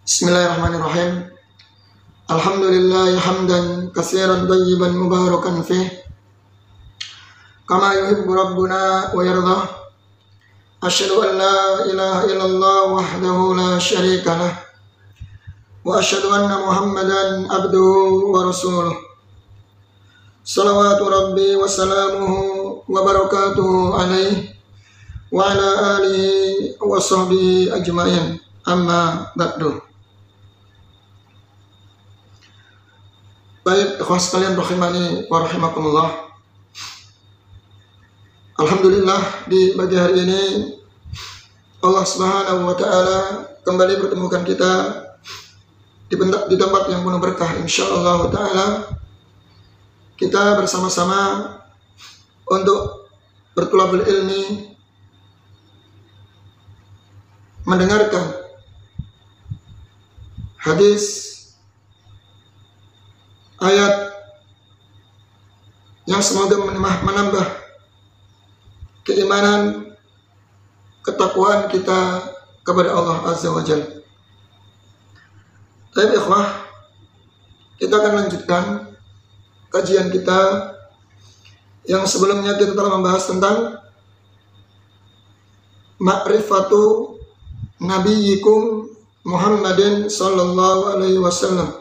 Bismillahirrahmanirrahim. Alhamdulillah hamdan katsiran tayyiban mubarakan fih kama yuhibbu rabbuna wa yardah. Asyhadu an la ilaha illallah wahdahu la syarika lah wa asyhadu anna Muhammadan abduhu wa rasuluh. Salawatu rabbi wa salamuhu wa barakatuhu alaihi wa ala alihi wa sahbihi ajma'in. Amma ba'du. Baik, ikhwan sekalian rahimani wa rahimakumullah. Alhamdulillah, di pagi hari ini Allah Subhanahu wa taala kembali pertemukan kita di tempat yang penuh berkah. Insyaallah taala kita bersama-sama untuk bertulabul ilmi, mendengarkan hadis, ayat yang semoga menambah keimanan, ketakwaan kita kepada Allah Azza wa Jalla. Baik ikhwah, kita akan lanjutkan kajian kita yang sebelumnya kita telah membahas tentang ma'rifatu nabiyyikum Muhammadin sallallahu alaihi wasallam.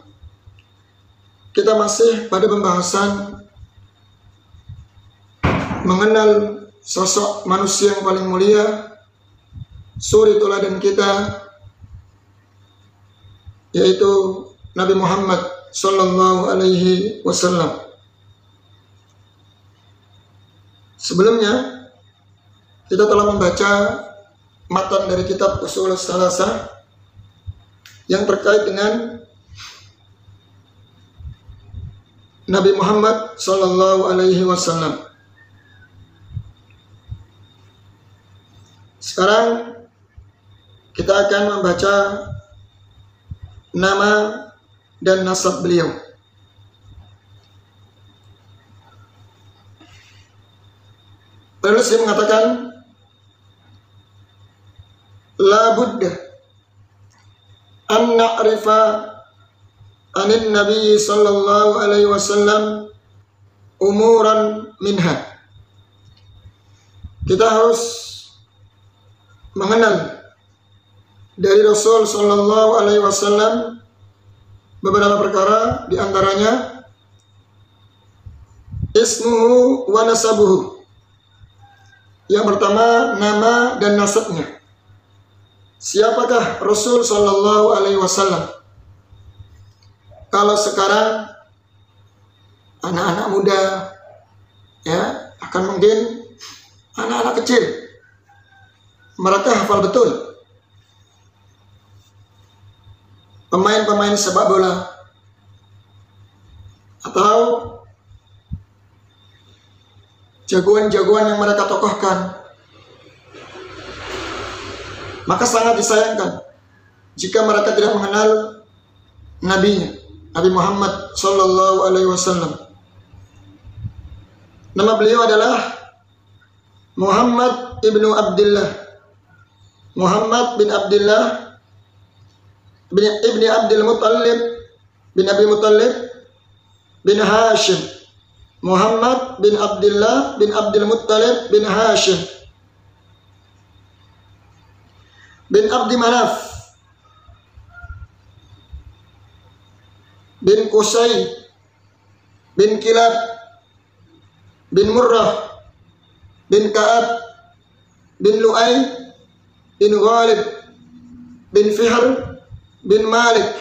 Kita masih pada pembahasan mengenal sosok manusia yang paling mulia, suri teladan kita, yaitu Nabi Muhammad sallallahu alaihi wasallam. Sebelumnya kita telah membaca matan dari kitab Ushul Salasah yang terkait dengan Nabi Muhammad sallallahu alaihi wasallam. Sekarang kita akan membaca nama dan nasab beliau. Penulis mengatakan, la budda an na'rifa anin Nabi sallallahu alaihi wasallam umuran minha. Kita harus mengenal dari Rasul sallallahu alaihi wasallam beberapa perkara, di antaranya ismuhu wa nasabuhu. Yang pertama, nama dan nasabnya. Siapakah Rasul sallallahu alaihi wasallam? Kalau sekarang anak-anak muda ya, akan mungkin anak-anak kecil, mereka hafal betul pemain-pemain sepak bola atau jagoan-jagoan yang mereka tokohkan. Maka sangat disayangkan jika mereka tidak mengenal nabinya, Nabi Muhammad sallallahu alaihi wasallam. Nama beliau adalah Muhammad ibnu Abdullah, Muhammad bin Abdullah ibni Abdul Muttalib bin Abi Muttalib bin Hashim, Muhammad bin Abdullah bin Abdul Muttalib bin Hashim bin Abdi Manaf bin Qusay bin Kilab bin Murrah bin Ka'ab bin Lu'ay bin Ghalib bin Fihr bin Malik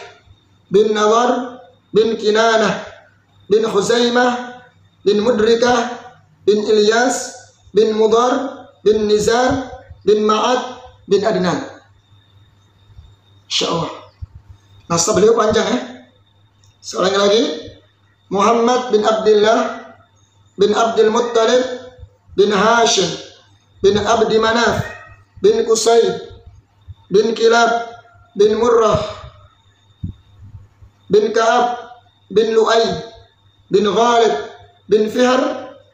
bin Nadar bin Kinanah bin Khuzaimah bin Mudrikah bin Ilyas bin Mudar bin Nizar bin Ma'ad bin Adnan. Insyaallah nasab beliau panjang ya. Seorang lagi, Muhammad bin Abdullah bin Abdul Muttalib bin Hashim bin Abdi Manaf bin Qusay bin Kilab bin Murrah bin Ka'ab bin Lu'ay bin Ghalib bin Fihr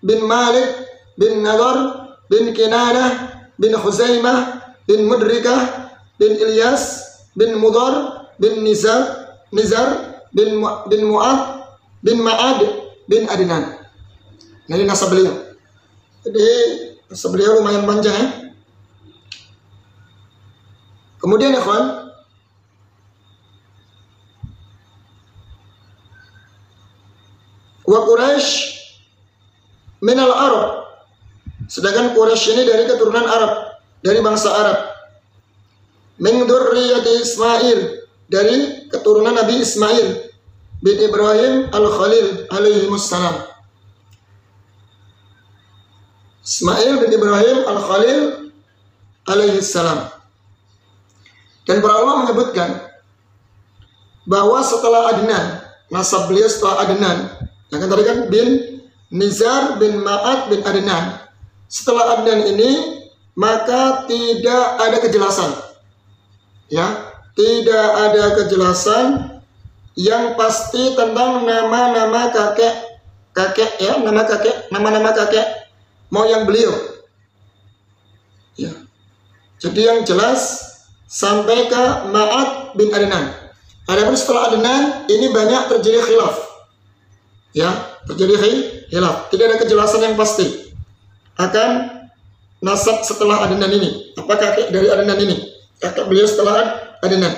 bin Malik bin Nadar bin Kinanah bin Khuzaimah bin Mudrikah bin Ilyas bin Mudar bin Nizar bin Mu'ad bin Ma'ad bin Adnan. Nah, ini nasab beliau. Jadi nasab beliau lumayan panjang ya. Kemudian ya kawan, wa Quraisy minal Arab. Sedangkan Quraisy ini dari keturunan Arab, dari bangsa Arab. Min dzurriyyati Ismail, dari keturunan Nabi Ismail bin Ibrahim al-Khalil alaihi wassalam. Ismail bin Ibrahim al-Khalil alaihi salam. Dan para ulama menyebutkan bahwa setelah Adnan, nasab beliau setelah Adnan, yang tadi kan bin Nizar bin Ma'ad bin Adnan. Setelah Adnan ini maka tidak ada kejelasan, ya, tidak ada kejelasan yang pasti tentang nama-nama kakek ya, nama-nama kakek moyang beliau, ya. Jadi yang jelas sampai ke Ma'ad bin Adnan. Adapun setelah Adnan ini banyak terjadi khilaf, ya, terjadi khilaf. Tidak ada kejelasan yang pasti akan nasab setelah Adnan ini. Apa kakek dari Adnan ini? Kakek beliau setelah Adnan.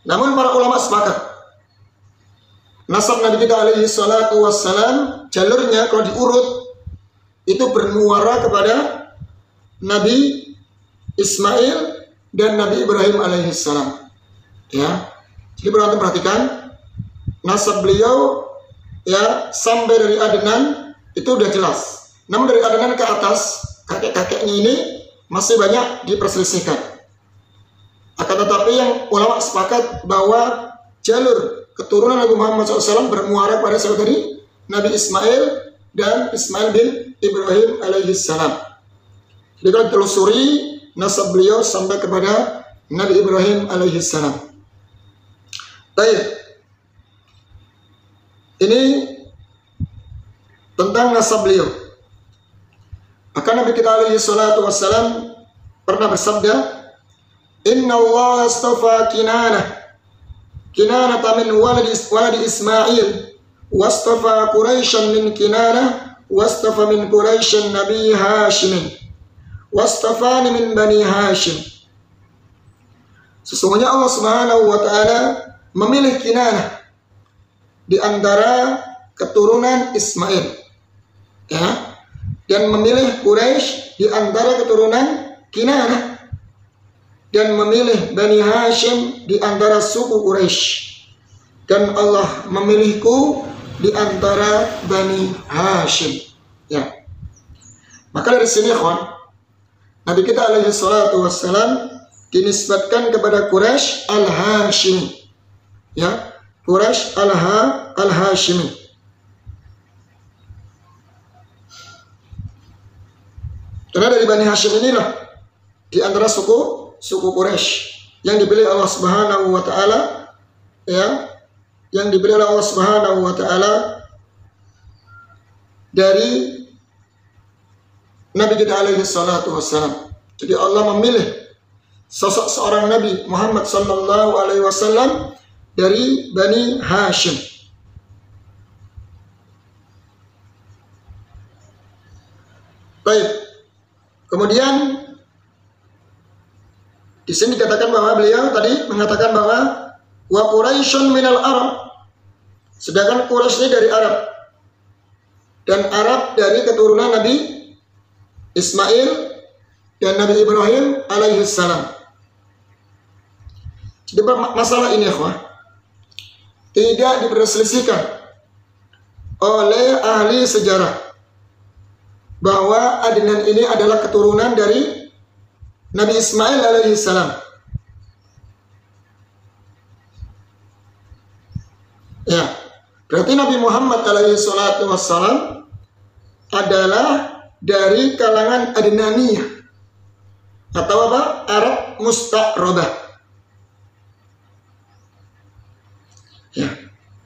Namun para ulama sepakat nasab Nabi kita alaihi salatu wassalam, jalurnya kalau diurut itu bermuara kepada Nabi Ismail dan Nabi Ibrahim alaihi salam, ya. Jadi perhatikan nasab beliau, ya, sampai dari Adnan itu udah jelas. Namun dari Adnan ke atas kakek-kakeknya ini masih banyak diperselisihkan. Akan tetapi yang ulama sepakat bahwa jalur keturunan Nabi Muhammad SAW bermuara pada siapa tadi? Nabi Ismail dan Ismail bin Ibrahim alaihi salam. Jadi kalau ditelusuri nasab beliau sampai kepada Nabi Ibrahim alaihi salam. Baik. Ini tentang nasab beliau. Maka Nabi kita alaihi salatu wassalam pernah bersabda, "Inna Allah astafa Kinanah min waladi Ismail, wastafa Quraisyan min Kinanah, wastafa min Quraisyan Nabi Hashimin, wastafani min Bani Hashim." Sesungguhnya Allah Subhanahu wa taala memilih Kinanah di antara keturunan Ismail, ya, dan memilih Quraisy di antara keturunan Kinanah, dan memilih Bani Hashim di antara suku Quraisy, dan Allah memilihku di antara Bani Hashim, ya. Maka dari sini kawan, Nabi kita alaihi salatu wassalam dinisbatkan kepada Quraisy al-Hashimi, ya, Quraisy al-Hashimi. Karena dari Bani Hashim inilah di antara suku Quraisy yang dipilih Allah Subhanahu wa taala, ya, yang dipilih Allah Subhanahu wa taala dari Nabi kita alaihi salatu wassalam. Jadi Allah memilih sosok seorang Nabi Muhammad sallallahu alaihi wasallam dari Bani Hashim. Baik. Kemudian di sini dikatakan bahwa beliau tadi mengatakan bahwa wa Quraisyun minal Arab, sedangkan Quraisy ini dari Arab, dan Arab dari keturunan Nabi Ismail dan Nabi Ibrahim alaihi salam. Jadi masalah ini tidak diperselisihkan oleh ahli sejarah bahwa Adnan ini adalah keturunan dari Nabi Ismail alaihi salam. Ya, berarti Nabi Muhammad alaihi salatu wassalam adalah dari kalangan Adnaniyah atau apa? Arab musta'rabah. Ya,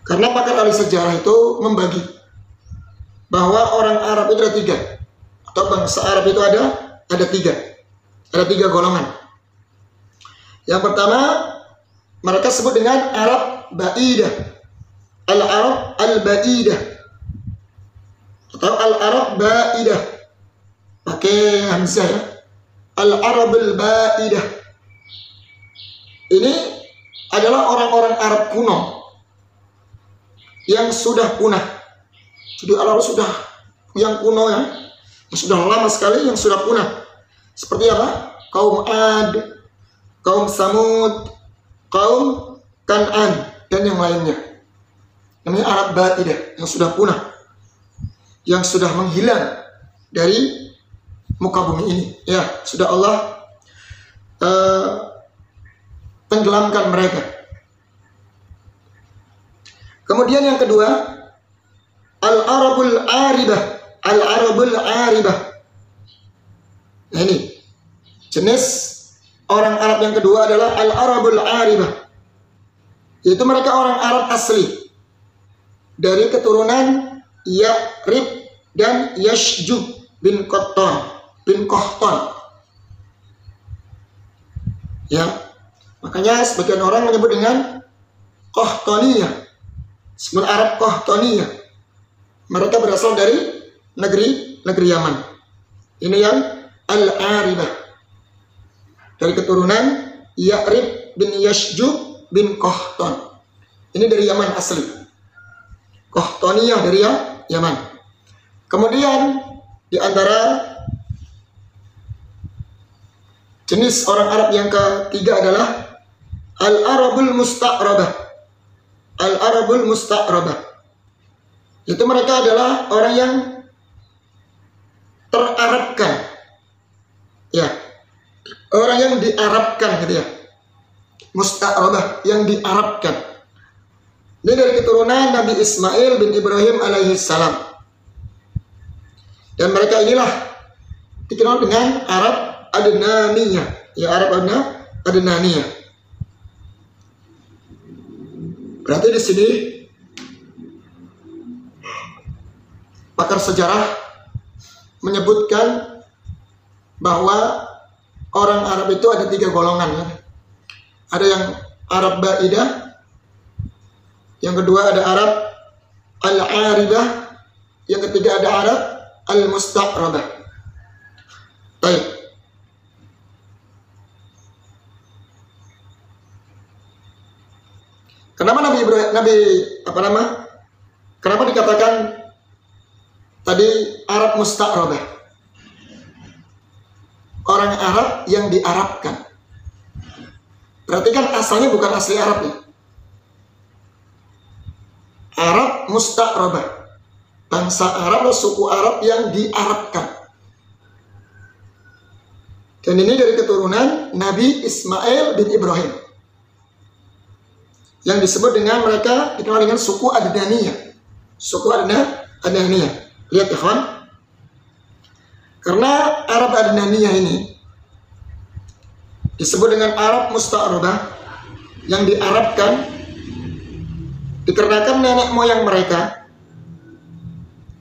karena pakar ahli sejarah itu membagi bahwa orang Arab itu ada tiga, atau bangsa Arab itu ada tiga golongan. Yang pertama, mereka sebut dengan Arab Ba'idah, Al-Arab Al-Ba'idah, atau Al-Arab Ba'idah, pakai hamzah ya, Al-Arab Al-Ba'idah. Ini adalah orang-orang Arab kuno yang sudah punah. Jadi Arab sudah yang kuno ya, yang sudah lama sekali, yang sudah punah. Seperti apa? Kaum Ad, kaum Samud, kaum Kan'an, dan yang lainnya. Namanya Arab Ba'idah, yang sudah punah, yang sudah menghilang dari muka bumi ini. Ya, sudah Allah tenggelamkan mereka. Kemudian yang kedua, Al-Arabul Aribah, Al-Arabul Aribah. Nah ini jenis orang Arab yang kedua adalah Al-Arabul Aribah, yaitu mereka orang Arab asli dari keturunan Ya'rib dan Yashjub bin Qahtan. Ya, makanya sebagian orang menyebut dengan Qahtaniyah, sebut Arab Qahtaniyah. Mereka berasal dari negeri Yaman. Ini yang Al-Aribah, dari keturunan Ya'rib bin Yashjub bin Qahtan. Ini dari Yaman asli. Qahtaniyah dari Yaman. Kemudian di antara jenis orang Arab yang ketiga adalah Al-Arabul Musta'rabah. Al-Arabul Musta'rabah, itu mereka adalah orang yang terarabkan, ya, orang yang diarabkan gitu ya. Musta'rabah, yang diarabkan. Ini dari keturunan Nabi Ismail bin Ibrahim alaihi salam. Dan mereka inilah dikenal dengan Arab Adnaniyah, ya, Arab Adnaniyah. Berarti di sini pakar sejarah menyebutkan bahwa orang Arab itu ada 3 golongan ya. Ada yang Arab Ba'idah, yang kedua ada Arab Al-Aribah, yang ketiga ada Arab Al-Musta'rabah. Baik. Kenapa kenapa dikatakan tadi Arab Musta'rabah? Orang Arab yang diarabkan. Berarti kan asalnya bukan asli Arab ya. Arab Musta'rabah, bangsa Arab atau suku Arab yang diarabkan. Dan ini dari keturunan Nabi Ismail bin Ibrahim, yang disebut dengan mereka dikenal dengan suku Adnaniyah. Suku Adnaniyah. Lihat ikhwan, karena Arab Adnaniyah ini disebut dengan Arab Musta'rabah, yang diarabkan, dikarenakan nenek moyang mereka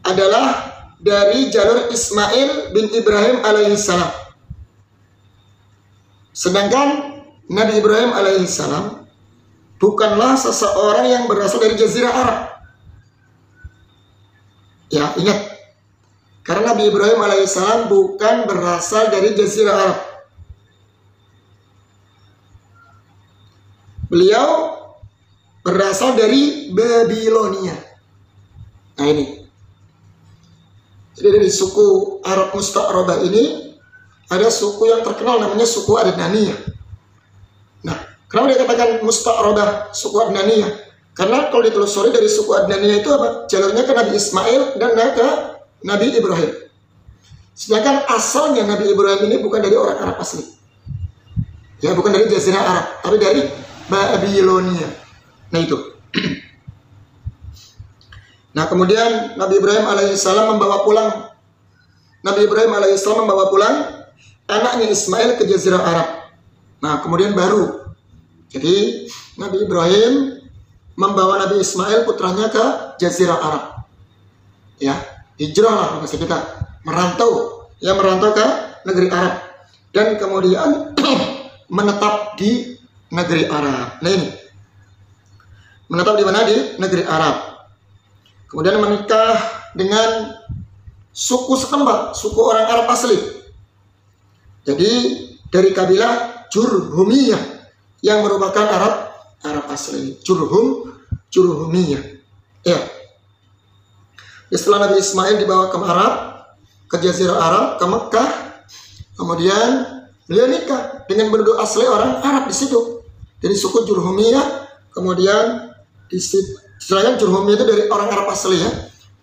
adalah dari jalur Ismail bin Ibrahim alaihissalam. Sedangkan Nabi Ibrahim alaihissalam bukanlah seseorang yang berasal dari Jazirah Arab. Ya, ingat, karena Nabi Ibrahim alaihissalam bukan berasal dari Jazirah Arab. Beliau berasal dari Babilonia. Nah ini. Jadi dari suku Arab Musta'rabah ini ada suku yang terkenal namanya suku Adnaniyah. Nah, kenapa dikatakan Musta'rabah, suku Adnaniyah? Karena kalau ditelusuri dari suku Adnaniyah itu apa? Jalurnya ke Nabi Ismail dan ke Nabi Ibrahim. Sedangkan asalnya Nabi Ibrahim ini bukan dari orang Arab asli. Ya, bukan dari Jazirah Arab, tapi dari Babilonia. Nah itu. Nah kemudian Nabi Ibrahim alaihissalam membawa pulang anaknya Ismail ke Jazirah Arab. Nah kemudian baru, jadi Nabi Ibrahim membawa Nabi Ismail putranya ke Jazirah Arab. Ya, hijrah lah bahasa kita, merantau ke negeri Arab, dan kemudian menetap di negeri Arab. Nah ini, menetap di mana? Di negeri Arab. Kemudian menikah dengan suku setempat, suku orang Arab asli. Jadi dari kabilah Jurhumiyah yang merupakan Arab asli. Jurhumiyah. Ya. Setelah Nabi Ismail dibawa ke Arab, ke Jazirah Arab, ke Mekah, kemudian beliau nikah dengan penduduk asli orang Arab di situ. Dari suku Jurhumiyah, kemudian istilahnya Jurhumiyah itu dari orang Arab asli ya.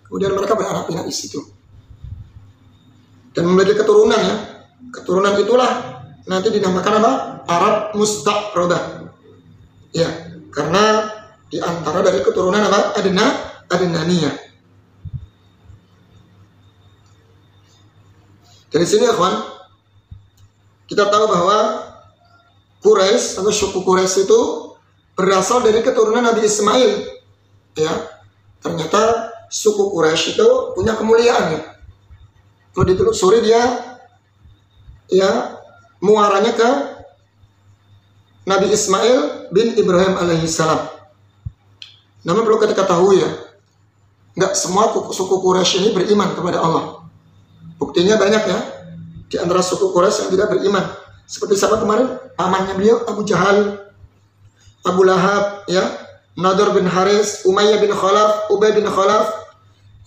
Kemudian mereka berharap pindah di situ. Dan memiliki keturunan ya. Keturunan itulah nanti dinamakan apa? Arab Musta'rabah. Ya, karena di antara dari keturunan apa? Adnaniyah. Dari sini ya kawan, kita tahu bahwa Quraisy atau suku Quraisy itu berasal dari keturunan Nabi Ismail. Ya, ternyata suku Quraisy itu punya kemuliaan ya. Kalau ditelusuri dia ya muaranya ke Nabi Ismail bin Ibrahim alaihissalam. Namun perlu kita ketahui ya, nggak semua suku Quraisy ini beriman kepada Allah. Buktinya banyak ya, di antara suku Quraisy yang tidak beriman. Seperti siapa kemarin? Pamannya beliau, Abu Jahal, Abu Lahab, ya, Nadhr bin Haris, Umayyah bin Khalaf, Ubay bin Khalaf.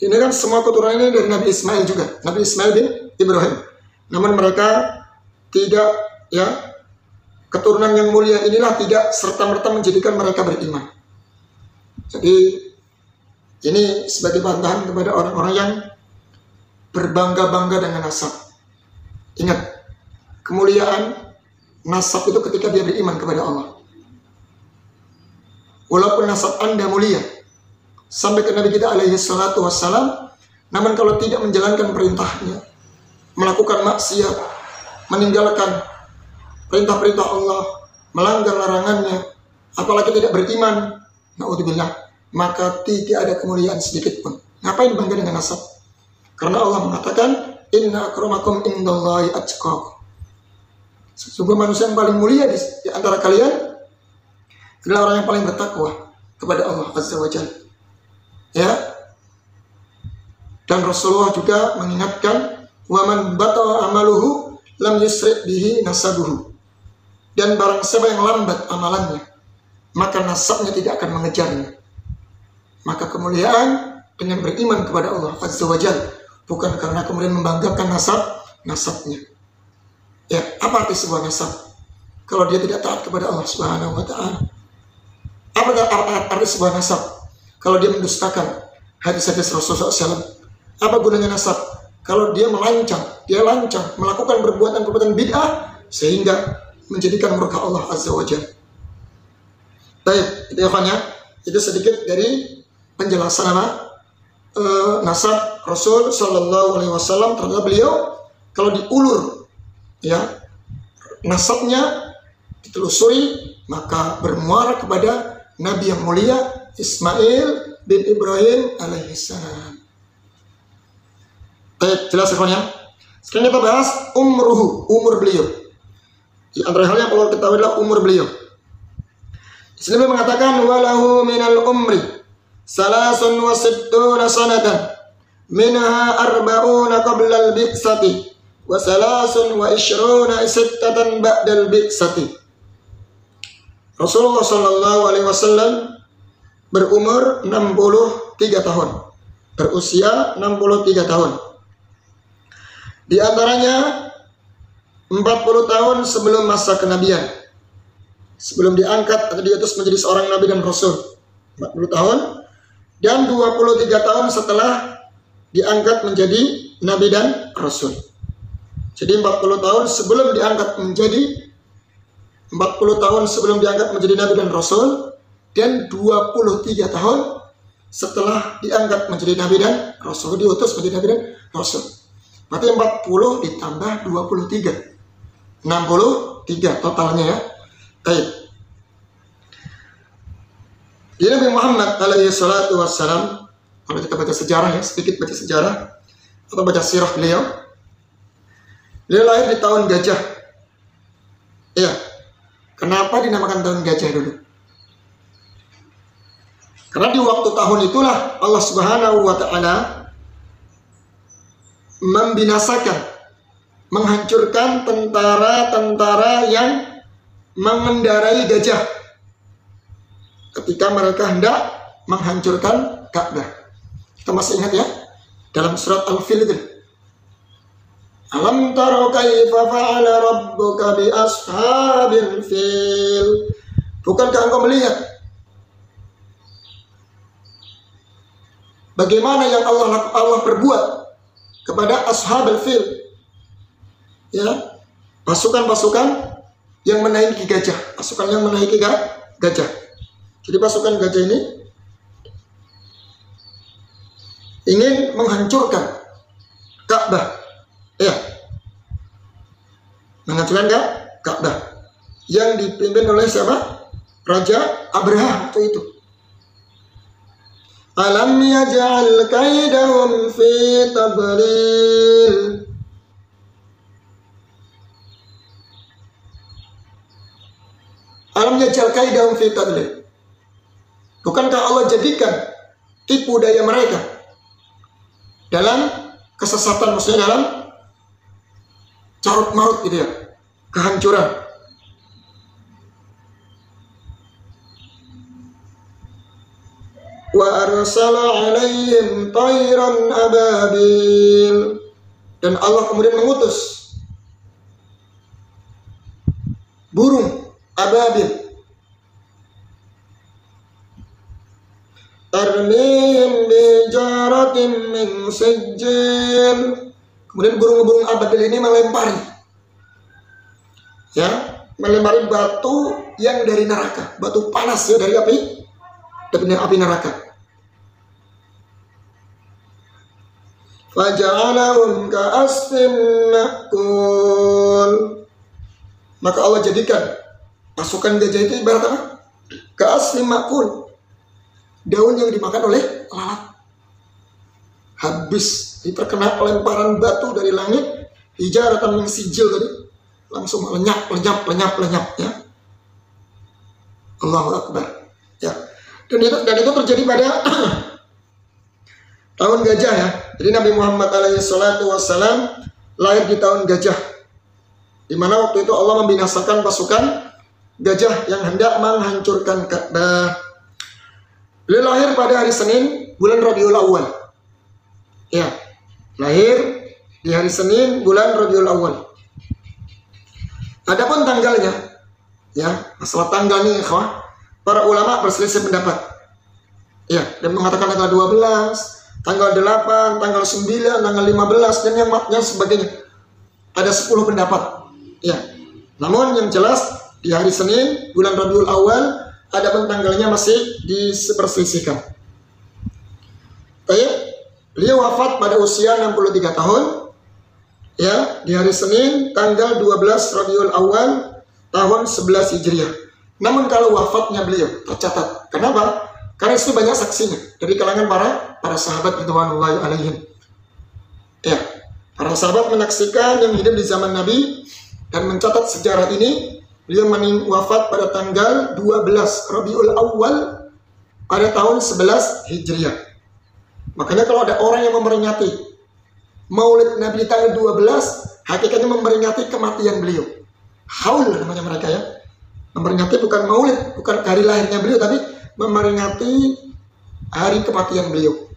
Ini kan semua keturunan ini dari Nabi Ismail juga, Nabi Ismail bin Ibrahim. Namun mereka tidak, ya, keturunan yang mulia inilah tidak serta-merta menjadikan mereka beriman. Jadi ini sebagai bantahan kepada orang-orang yang berbangga-bangga dengan nasab. Ingat, kemuliaan nasab itu ketika dia beriman kepada Allah. Walaupun nasab Anda mulia, sampai ke Nabi kita alaihi salatu wassalam, namun kalau tidak menjalankan perintahnya, melakukan maksiat, meninggalkan perintah-perintah Allah, melanggar larangannya, apalagi tidak beriman, na'udzubillah, maka tidak ada kemuliaan sedikit pun. Ngapain bangga dengan nasab? Karena Allah mengatakan, inna akramakum indallahi atqakum. Sesungguhnya manusia yang paling mulia di antara kalian adalah orang yang paling bertakwa kepada Allah Azza wa Jalla. Ya. Dan Rasulullah juga mengingatkan, wa man bata'a amaluhu lam yusri bihi nasabuhu. Dan barang siapa yang lambat amalannya, maka nasabnya tidak akan mengejarnya. Maka kemuliaan dengan beriman kepada Allah Azza wa Jalla, bukan karena kemudian membanggakan nasabnya. Ya, apa arti sebuah nasab? Kalau dia tidak taat kepada Allah Subhanahu wa Ta'ala. Apa arti sebuah nasab? Kalau dia mendustakan hadis-hadis Rasulullah SAW. Apa gunanya nasab? Kalau dia lancang melakukan perbuatan bid'ah sehingga menjadikan murka Allah Azza wa Jalla. Baik, itu ya kawan ya. Itu sedikit dari penjelasan nasab Rasul Sallallahu Alaihi Wasallam terhadap beliau. Kalau diulur ya nasabnya ditelusuri, maka bermuara kepada Nabi yang mulia Ismail bin Ibrahim alaihissalam. Baik, jelas ya. Sekarang kita bahas umur beliau. Di antara hal yang perlu kita ketahui adalah umur beliau. Di sini beliau mengatakan walahu minal umri salasun wa sittuna sanatan minha arba'una qabla al-bi'sati wa salasun wa ishruna sittatan ba'dal bi'sati. Rasulullah sallallahu alaihi wasallam berumur 63 tahun. Berusia 63 tahun. Di antaranya 40 tahun sebelum masa kenabian. Sebelum diangkat atau diutus menjadi seorang nabi dan rasul. 40 tahun. Dan 23 tahun setelah diangkat menjadi nabi dan rasul. Jadi 40 tahun sebelum diangkat menjadi 40 tahun sebelum diangkat menjadi nabi dan rasul, dan 23 tahun setelah diangkat menjadi nabi dan rasul, diutus menjadi nabi dan rasul. Berarti 40 ditambah 23, 63 totalnya ya. Baik. Di Nabi Muhammad alaihi salatu wassalam, kalau kita baca sejarah ya, sedikit baca sejarah atau baca sirah beliau. Beliau lahir di tahun gajah. Ya. Kenapa dinamakan tahun gajah dulu? Karena di waktu tahun itulah Allah Subhanahu wa Ta'ala membinasakan, menghancurkan tentara-tentara yang mengendarai gajah ketika mereka hendak menghancurkan Ka'bah. Kita masih ingat ya, dalam surat Al-Fil itu, alam taro kaifa fa'ala rabbuka bi ashabil fil. Bukankah engkau melihat bagaimana yang Allah perbuat kepada ashabul fil, ya, pasukan-pasukan yang menaiki gajah, pasukan yang menaiki gajah. Jadi pasukan gajah ini ingin menghancurkan Ka'bah, ya, menghancurkan Ka'bah yang dipimpin oleh siapa? Raja Abraha waktu itu. Alam yaj'al kaidahum fi tadlil. Alam yaj'al kaidahum fi tadlil. Bukankah Allah jadikan tipu daya mereka dalam kesesatan, maksudnya dalam carut marut gitu ya, kehancuran. Wa arsala alaihim tayran ababil. Dan Allah kemudian mengutus burung ababil, tarmihim bijaratin min sijil. Kemudian burung-burung ababil ini melempari, ya, melempari batu yang dari neraka, batu panas ya, dari api neraka. Faja'alahum ka'asfin ma'kul. Maka Allah jadikan pasukan gajah itu ibarat apa? Ka'asfin ma'kul, daun yang dimakan oleh lalat. Habis terkena lemparan batu dari langit, hijaratan min sijil tadi, langsung lenyap ya. Allahu Akbar. Ya. Dan itu terjadi pada tahun gajah ya. Jadi Nabi Muhammad SAW lahir di tahun gajah, di mana waktu itu Allah membinasakan pasukan gajah yang hendak menghancurkan Ka'bah. Beliau lahir pada hari Senin bulan Rabiul Awal. Ya, lahir di hari Senin bulan Rabiul Awal. Adapun tanggalnya, ya, masalah tanggal ini, ikhwah, para ulama berselisih pendapat. Ya, dan mengatakan tanggal 12, tanggal 8, tanggal 9, tanggal 15, dan yang sebagainya. Ada 10 pendapat. Ya. Namun yang jelas di hari Senin bulan Rabiul Awal, adapun tanggalnya masih diperselisihkan. Baik, beliau wafat pada usia 63 tahun. Ya, di hari Senin tanggal 12 Rabiul Awal tahun 11 Hijriah. Namun kalau wafatnya beliau tercatat. Kenapa? Karena itu banyak saksinya dari kalangan para sahabat ridwanullahi alaihim. Ya, para sahabat menyaksikan yang hidup di zaman Nabi dan mencatat sejarah ini. Beliau wafat pada tanggal 12 Rabiul Awal pada tahun 11 Hijriah. Makanya kalau ada orang yang memperingati Maulid Nabi tanggal 12, hakikatnya memperingati kematian beliau. Haul namanya mereka ya. Memperingati bukan Maulid, bukan hari lahirnya beliau, tapi memperingati hari kematian beliau.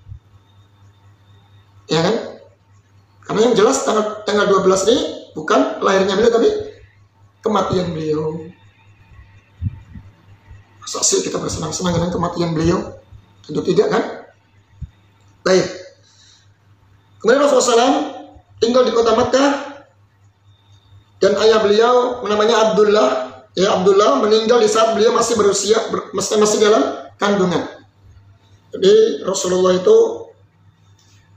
Ya kan? Karena yang jelas tanggal 12 ini bukan lahirnya beliau, tapi kematian beliau. Masa sih kita bersenang-senang dengan kematian beliau? Tentu tidak kan? Baik. Kemudian Rasulullah SAW tinggal di kota Makkah, dan ayah beliau namanya Abdullah. Ya, Abdullah meninggal di saat beliau masih berusia, masih dalam kandungan. Jadi Rasulullah itu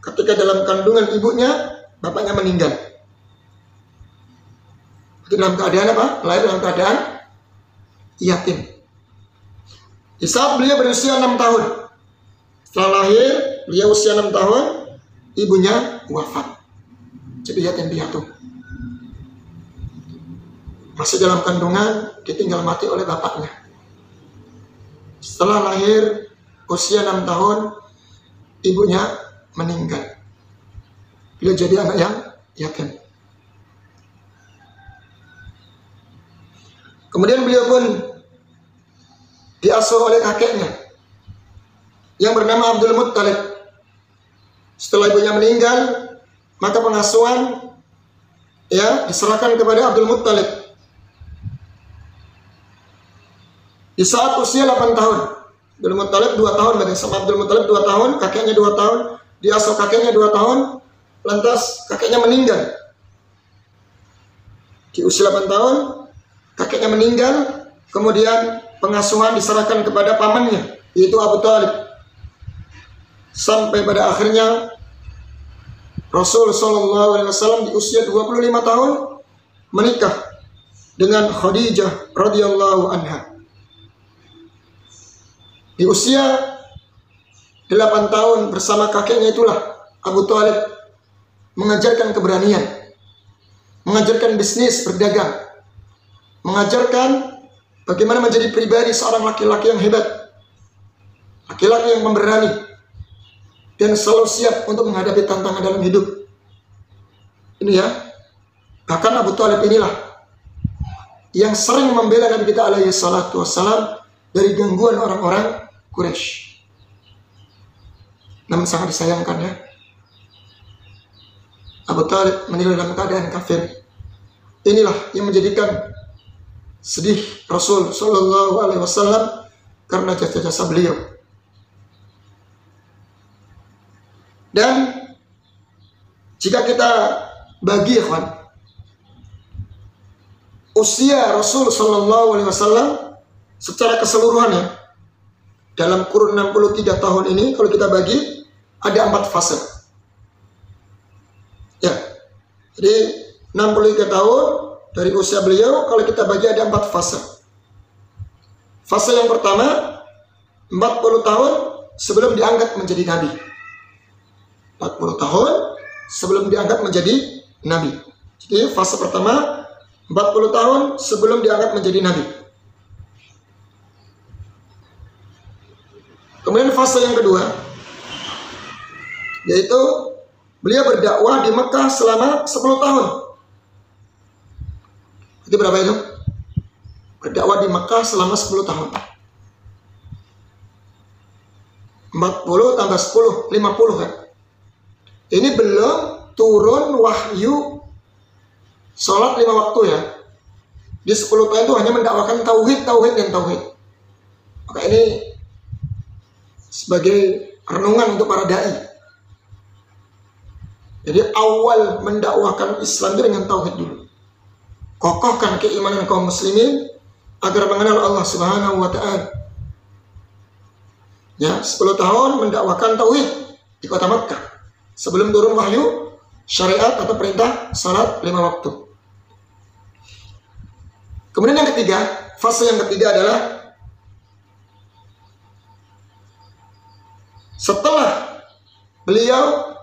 ketika dalam kandungan ibunya, bapaknya meninggal. Itu dalam keadaan apa? Lahir dalam keadaan yatim. Di saat beliau berusia 6 tahun. Setelah lahir, beliau usia 6 tahun, ibunya wafat. Jadi yatim piatu. masih dalam kandungan, ditinggal mati oleh bapaknya. Setelah lahir usia 6 tahun, ibunya meninggal. Beliau jadi anak yang yatim. Kemudian beliau pun diasuh oleh kakeknya yang bernama Abdul Muttalib. Setelah ibunya meninggal, maka pengasuhan diserahkan kepada Abdul Muttalib. Di saat usia 8 tahun, Abdul Muttalib 2 tahun, berarti sama Abdul Muttalib 2 tahun, kakeknya 2 tahun, diasuh kakeknya 2 tahun, lantas kakeknya meninggal. Di usia 8 tahun, kakeknya meninggal, kemudian pengasuhan diserahkan kepada pamannya, yaitu Abu Thalib. Sampai pada akhirnya Rasul SAW di usia 25 tahun menikah dengan Khadijah radhiyallahu anha. Di usia 8 tahun bersama kakeknya itulah Abu Thalib mengajarkan keberanian, mengajarkan bisnis berdagang, mengajarkan bagaimana menjadi pribadi seorang laki-laki yang hebat, laki-laki yang pemberani, dan selalu siap untuk menghadapi tantangan dalam hidup. Ini ya, bahkan Abu Thalib inilah yang sering membela Nabi kita alaihi salatu wassalam dari gangguan orang-orang Quraisy. Namun sangat disayangkan ya, Abu Thalib meninggal dalam keadaan kafir. Inilah yang menjadikan sedih Rasul Shallallahu Alaihi Wasallam karena jasa-jasa beliau. Dan jika kita bagi usia Rasul Shallallahu Alaihi Wasallam secara keseluruhannya dalam kurun 63 tahun ini, kalau kita bagi ada 4 fase. Ya, jadi 63 tahun dari usia beliau, kalau kita bagi ada 4 fase. Fase yang pertama, 40 tahun sebelum diangkat menjadi nabi. 40 tahun sebelum diangkat menjadi nabi. Jadi fase pertama, 40 tahun sebelum diangkat menjadi nabi. Kemudian fase yang kedua, yaitu beliau berdakwah di Mekah selama 10 tahun. Itu berapa itu? Berdakwah di Mekah selama 10 tahun. 40 tambah 10, 50 kan? Ini belum turun wahyu sholat 5 waktu ya. Di 10 tahun itu hanya mendakwakan tauhid dan tauhid. Maka ini sebagai renungan untuk para dai. Jadi awal mendakwahkan Islam itu dengan tauhid dulu. Kokohkan keimanan kaum muslimin agar mengenal Allah Subhanahu wa taala. Ya, 10 tahun mendakwakan tauhid di kota Makkah sebelum turun wahyu syariat atau perintah salat 5 waktu. Kemudian yang ketiga, fase yang ketiga adalah setelah beliau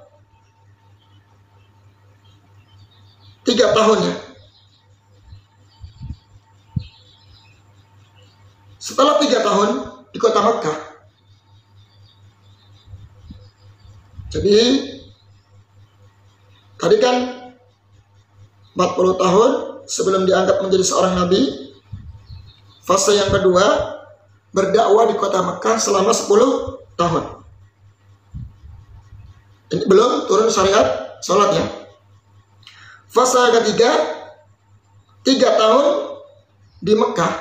3 tahun ya. Setelah 3 tahun di kota Makkah. Jadi tadi kan 40 tahun sebelum diangkat menjadi seorang nabi. Fase yang kedua, berdakwah di kota Makkah selama 10 tahun. Ini belum turun syariat sholat ya. Fase ketiga, 3 tahun di Mekah.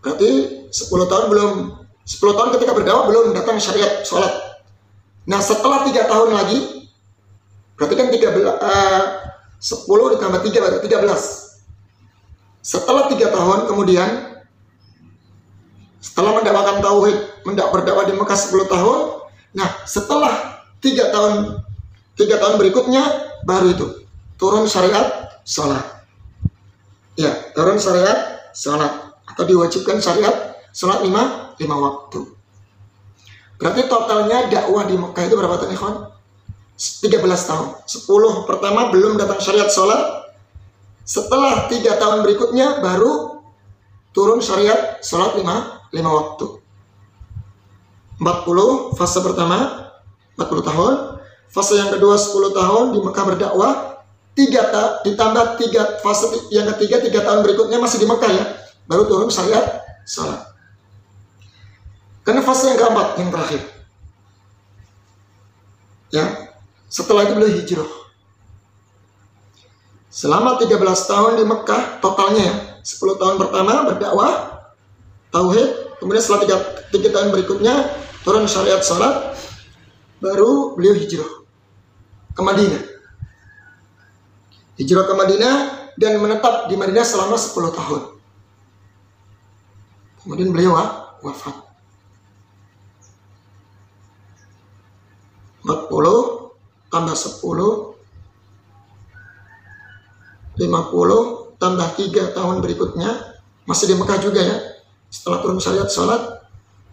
Berarti 10 tahun belum, 10 tahun ketika berdakwah belum datang syariat sholat. Nah setelah 3 tahun lagi, berarti kan 10 ditambah 3 berarti 13. Setelah 3 tahun kemudian, setelah mendakwakan tauhid, berdakwah di Mekah 10 tahun, nah setelah 3 tahun berikutnya baru itu turun syariat sholat. Ya, turun syariat sholat atau diwajibkan syariat sholat 5 waktu. Berarti totalnya dakwah di Mekah itu berapa tahun ikhwan? 13 tahun. 10 pertama belum datang syariat sholat, Setelah 3 tahun berikutnya baru turun syariat sholat 5 waktu. 40 fase pertama 40 tahun, fase yang kedua 10 tahun di Mekah berdakwah, ditambah 3 fase yang ketiga 3 tahun berikutnya masih di Mekah ya, baru turun syariat sholat. Karena fase yang keempat yang terakhir ya, setelah itu beliau hijrah. Selama 13 tahun di Mekah totalnya ya, 10 tahun pertama berdakwah tauhid, kemudian setelah 3 tahun berikutnya turun syariat salat, baru beliau hijrah ke Madinah. Hijrah ke Madinah dan menetap di Madinah selama 10 tahun. Kemudian beliau wafat. 40 tambah 10 50 tambah 3 tahun berikutnya masih di Mekah juga ya. Setelah turun syariat salat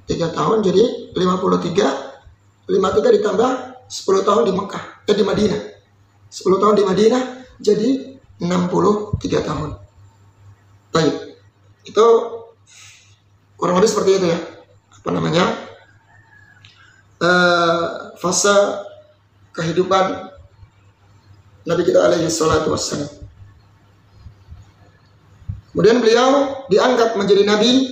3 tahun jadi 53 ditambah 10 tahun di Mekah, di Madinah. 10 tahun di Madinah jadi 63 tahun. Baik. Itu kurang lebih seperti itu ya. Apa namanya? Fase kehidupan Nabi kita alaihi salatu wassalam. Kemudian beliau diangkat menjadi nabi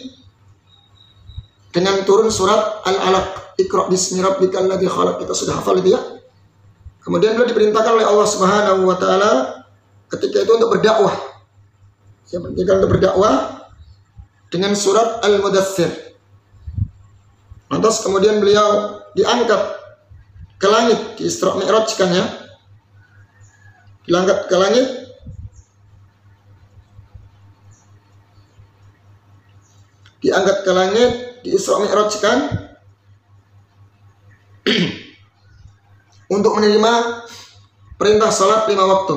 dengan turun surat Al-Alaq, Iqra bismi rabbikal ladzi khalaq. Kita sudah hafal itu ya. Kemudian beliau diperintahkan oleh Allah Subhanahu wa taala ketika itu untuk berdakwah. Yang penting untuk berdakwah dengan surat Al-Mudaththir. Lantas kemudian beliau diangkat ke langit, di Isra Mi'raj kan ya. Diangkat ke langit di Isra Mi'raj kan untuk menerima perintah salat 5 waktu.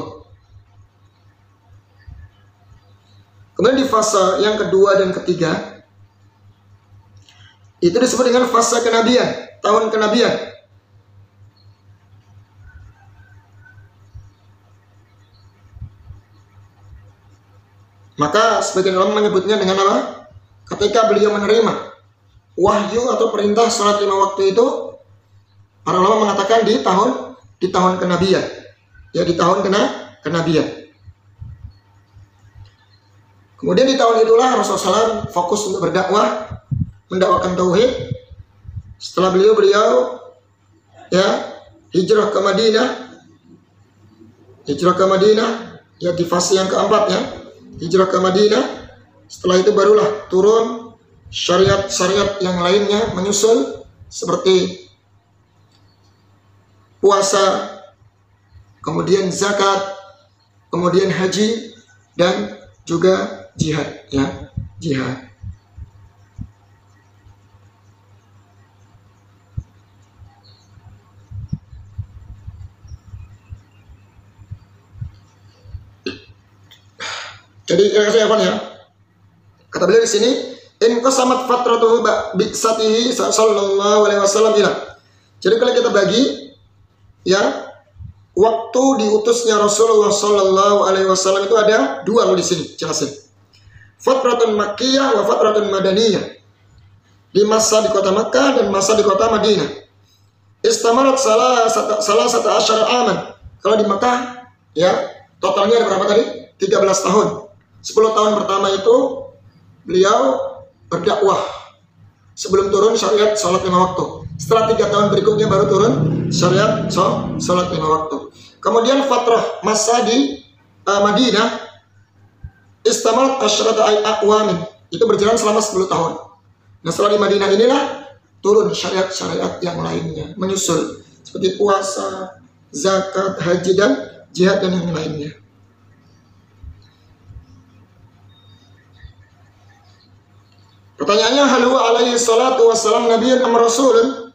Kemudian di fase yang kedua dan ketiga itu disebut dengan fase kenabian, tahun kenabian. Maka sebagian ulama menyebutnya dengan apa? Ketika beliau menerima wahyu atau perintah salat 5 waktu itu, para ulama mengatakan di tahun kenabian. Ya, di tahun kenabian. Kemudian di tahun itulah Rasulullah SAW fokus untuk berdakwah, mendakwakan tauhid. Setelah beliau ya hijrah ke Madinah ya di fase yang keempat ya, hijrah ke Madinah. Setelah itu barulah turun syariat yang lainnya menyusul seperti puasa, kemudian zakat, kemudian haji dan juga jihad ya, jihad. Jadi saya apa ya? Kata beliau di sini, in qasamat fatratuhu bi'satihi sallallahu alaihi wasallam ila. Jadi kalau kita bagi ya waktu diutusnya Rasulullah sallallahu alaihi wasallam itu ada 2 di sini, jelasin. Fatratun Makkiyah wa fatratun Madaniyah. Di masa di kota Makkah dan masa di kota Madinah. Istamarat salah satu asyara aman. Kalau di Makkah ya totalnya ada berapa tadi? 13 tahun. 10 tahun pertama itu beliau berdakwah sebelum turun syariat salat 5 waktu. Setelah 3 tahun berikutnya baru turun syariat salat 5 waktu. Kemudian fatrah masa di Madinah istamarat asyrata aqwamin. Itu berjalan selama 10 tahun. Nah, setelah di Madinah inilah turun syariat yang lainnya menyusul seperti puasa, zakat, haji dan jihad dan yang lainnya. Pertanyaannya, hal huwa alaihi salatu wassalam nabiyyun am rasulun?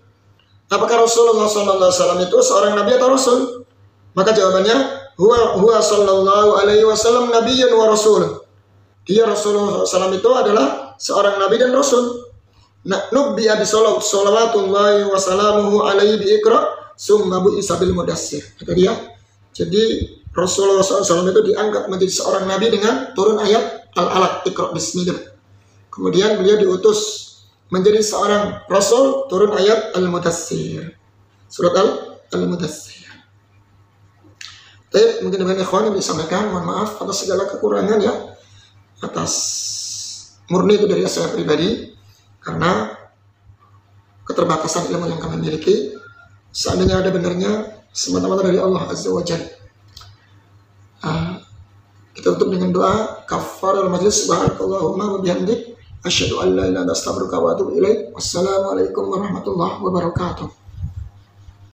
Apakah Rasulullah sallallahu alaihi wasallam itu seorang nabi atau rasul? Maka jawabannya, huwa sallallahu alaihi wasallam nabiyyun wa rasul. Dia Rasulullah SAW itu adalah seorang nabi dan rasul. Nubbiya bi salawatullahi wa salamuhu alaihi bi iqra summa bu isabil mudassir. Kata dia. Jadi Rasulullah SAW itu diangkat menjadi seorang nabi dengan turun ayat Al-Alaq, Iqra bismika. Kemudian beliau diutus menjadi seorang rasul, turun ayat Al-Mudaththir, surat Al-Mudaththir. Baik, mungkin dengan ikhwan yang disampaikan, mohon maaf atas segala kekurangan ya, atas murni itu dari saya pribadi, karena keterbatasan ilmu yang kami miliki. Seandainya ada benarnya, semata-mata dari Allah Azza wa Jalla. Kita tutup dengan doa kafarul majlis. Subhanakallahumma wa bihamdik, asyhadu an la ilaha illa anta astaghfiruka wa atubu ilaik. Wassalamualaikum warahmatullahi wabarakatuh.